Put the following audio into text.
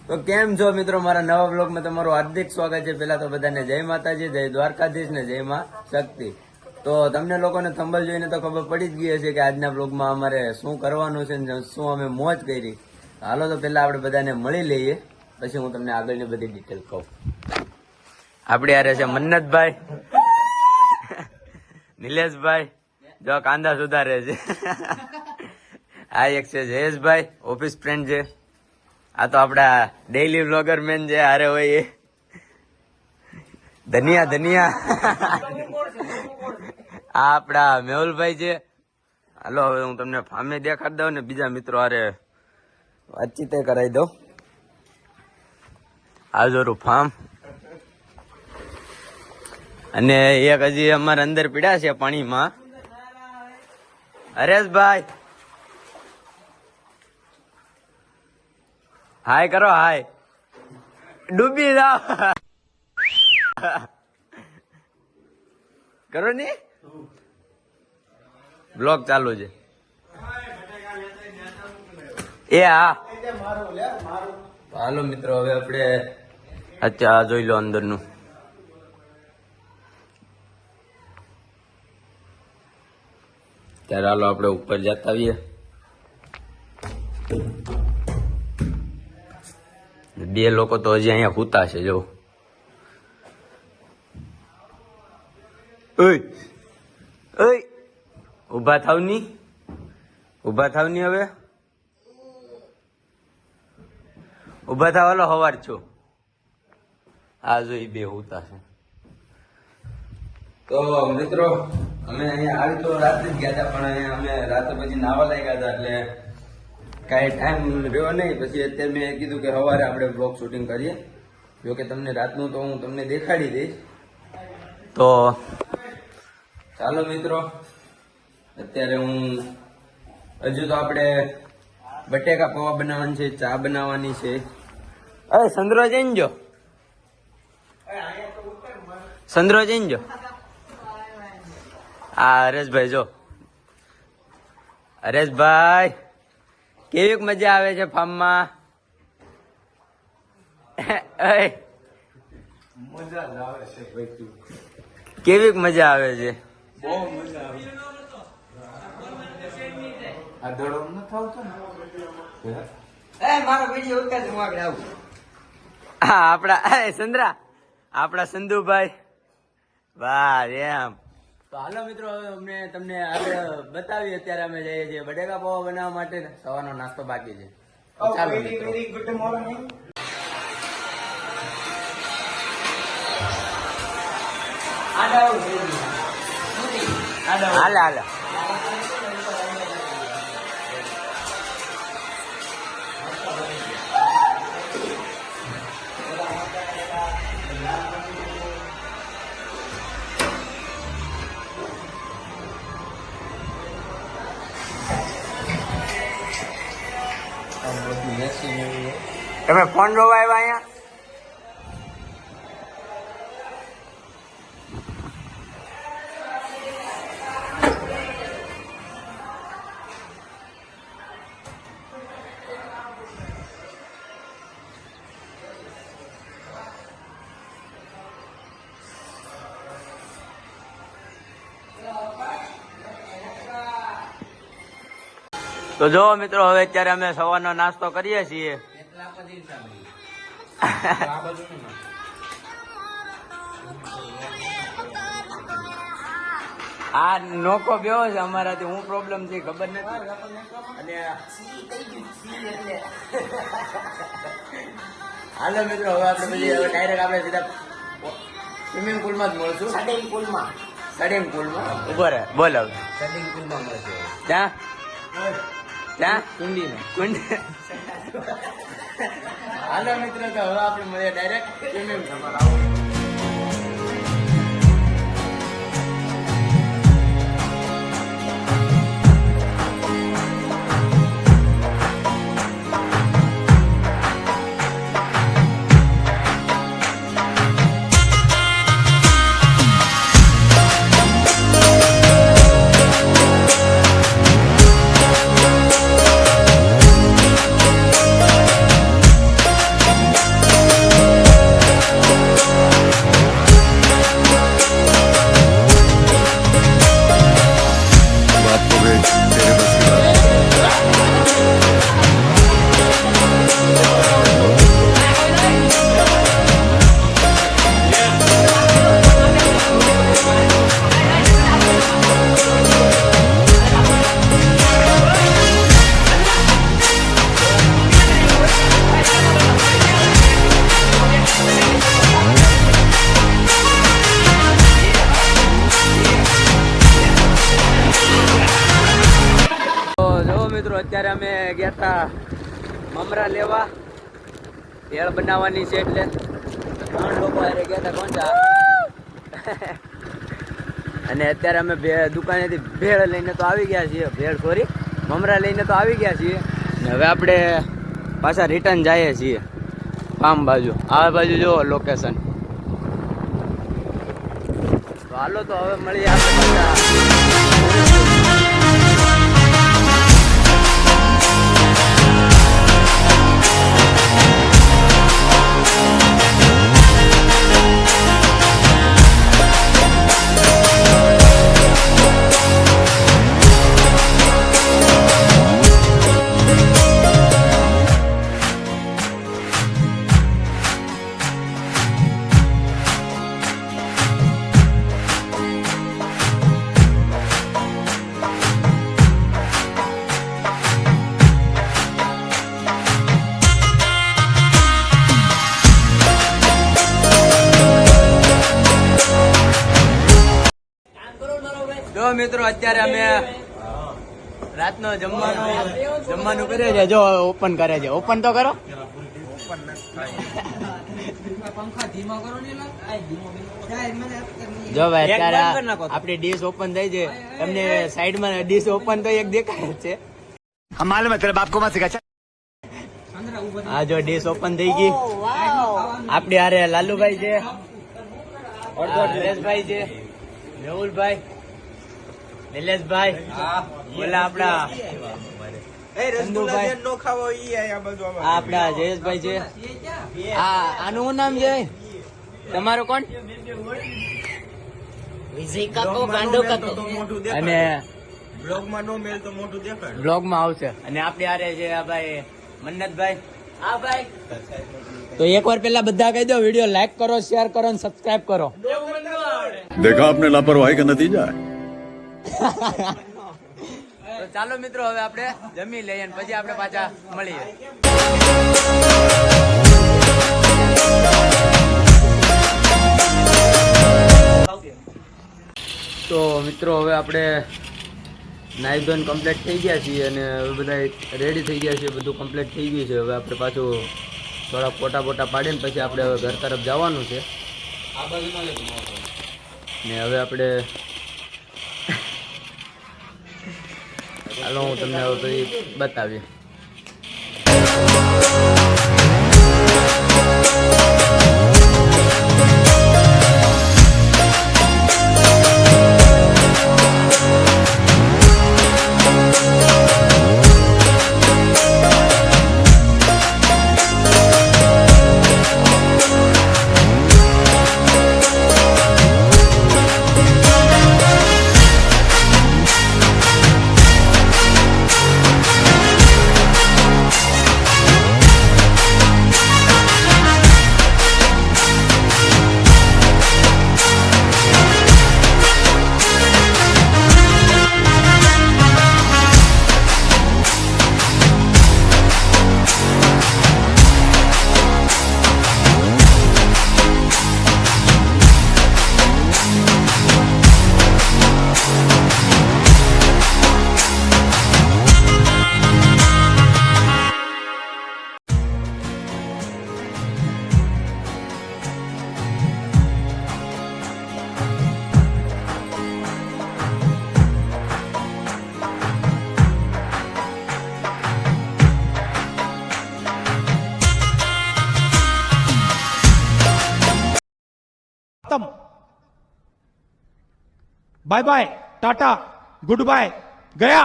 તો કેમ છો મિત્રો, મારા નવા બ્લોગમાં તમારું હાર્દિક સ્વાગત છે। પેલા તો બધાને જય માતાજી, જય દ્વારકાધીશ ને જય માં શક્તિ। તો તમને લોકોને થંબલ જોઈને તો ખબર પડી જ ગઈ હશે કે આજના બ્લોગમાં અમારે શું કરવાનું છે ને શું અમે મોજ કરી। હાલો તો પેલા આપણે બધાને મળી લઈએ, પછી હું તમને આગળની બધી ડિટેલ કહું। આપણે યારે છે મન્નતભાઈ, નિલેશભાઈ જો કાંદા સુધારે છે, આ એક છે જયેશભાઈ ઓફિસ ફ્રેન્ડ છે, આ તો આપડા ડેઈલી વ્લોગર મેન છે, હારે હોય એ ધનિયા આ આપડા મેહુલભાઈ છે। હાલો હવે હું તમને ફામે દેખાડી દઉં ને બીજા મિત્રો હારે વાતચીત કરાવી દઉં। આ જોરું ફાર્મ, અને એક હજી અમારે અંદર પીડા છે પાણીમાં। હરેશભાઈ હાય કરો, હાય ડૂબી જાઓ કરો ને, બ્લોગ ચાલુ છે એ હા। હાલો મિત્રો હવે આપણે અચ્છા જોઈ લો અંદરનું। ત્યારે હાલો આપણે ઉપર જતા આવીએ। બે લોકો તો હજી અહીંયા સૂતા છે જો। ઓય ઓય ઉભા થાવ ની, ઉભા થાવ ની, હવે ઉભા થાવ, હાલો હવાર છો। આ જોઈ બે સૂતા છે। તો મિત્રો અમે અહીંયા આવી તો રાત્રે જ ગયા હતા, પણ અહીંયા અમે રાત્રે પછી નાવા લાગ્યા હતા એટલે કાંઈ ટાઈમ રહ્યો નહીં। પછી અત્યારે મેં કીધું કે સવારે આપણે બ્લોગ શૂટિંગ કરીએ, જો કે તમને રાતનું તો હું તમને દેખાડી દઈશ। તો ચાલો મિત્રો, અત્યારે હું હજુ તો આપણે બટેકા પૌવા બનાવવાની છે, ચા બનાવવાની છે। અરે સંદ્રો જઈને જો, સંદ્રો જઈને જો। હા હરેશભાઈ જો, હરેશભાઈ કેવીક મજા આવે છે ફાર્મમાં? મજા જ આવે છે ભાઈ, તું કેવીક મજા આવે છે? બહુ મજા આવે। આ દડો ન થાવતો ને, મારો વિડીયો ઉતાર, હું આગળ આવું। હા આપડા સંદ્રા, આપડા સંધુભાઈ, વાહ એમ। તો હાલો મિત્રો હવે અમે તમને આગળ બતાવીએ। અત્યારે અમે જઈએ છીએ બટેકા પૌવા બનાવવા માટે, સવારનો નાસ્તો બાકી છે। ચાલો મિત્રો, ગુડ મોર્નિંગ। હાલે હાલે તમે ફોન જોવા આવ્યા અહીંયા? તો જો મિત્રો હવે અત્યારે અમે સવારનો નાસ્તો કરીએ છીએ। આ નોકો બેવો છે અમારાથી, હું પ્રોબ્લેમ છે ખબર નથી। અને હાલો મિત્રો હવે આપણે પછી હવે ડાયરેક્ટ આપણે સીધા સ્વિમિંગ પુલમાં જ મળશું। સડિંગ પુલમાં ઉભો રહે, બોલ હવે સડિંગ પુલમાં મળશે ત્યાં ત્યાં કુંડી। હાલો મિત્રો તો હવે આપણે મળીએ ડાયરેક્ટ સ્વિમિંગ પુલમાં। મિત્રો અત્યારે અમે ગયા હતા મમરા લેવા, ભેળ બનાવવાની છે એટલે 3 લોકો હારે ગયા હતા કોંચા. અને અત્યારે અમે દુકાનેથી ભેળ લઈને તો આવી ગયા છીએ, મમરા લઈને તો આવી ગયા છીએ. ને હવે આપણે પાછા રિટર્ન જઈએ છીએ ફાર્મ બાજુ. આ બાજુ જો લોકેશન. તો હાલો તો હવે મળીએ આપણે પાછા. જો મિત્રો અત્યારે અમે રાતનો જમવાનું કરીએ છીએ. જો ઓપન કરે છે, ઓપન તો કરો. જો ભાઈ અત્યારે આપણી ડીશ ઓપન થઈ છે. તમને સાઈડમાં ડીશ ઓપન તો એક દેખાય જ છે. માલુમ હે તેરે બાપ કો મત સિખા. આ જો ડીશ ઓપન થઈ ગઈ. આપણી હારે લાલુભાઈ છે, નરેશભાઈ છે, મેહુલભાઈ, નિલેશભાઈ, બોલા આપડા ચંદુભાઈ, આપડા જયેશભાઈ છે. આનું શું નામ છે તમારું? કોણ? અને બ્લોગમાં આવશે. અને આપણી હારે છે આ ભાઈ મન્નતભાઈ. હા ભાઈ. તો એકવાર પેલા બધા કહી દો, વિડીયો લાઈક કરો, શેર કરો અને સબસ્ક્રાઇબ કરો. देखा आपने लापरवाही का नतीजा है. તો ચાલો મિત્રો હવે આપણે જમી લઈએ અને પછી આપણે પાછા મળીએ. તો મિત્રો હવે આપણે નાઈ ધોઈને કમ્પ્લીટ થઈ ગયા છીએ અને હવે બધા રેડી થઈ ગયા છે. બધું કમ્પ્લીટ થઈ ગયું છે. હવે આપણે પાછું થોડા ફોટા પાડીને પછી આપણે હવે ઘર તરફ જવાનું છે. ને હવે આપણે હાલો હું તમને હવે પછી બતાવીએ. Bye bye tata goodbye गया.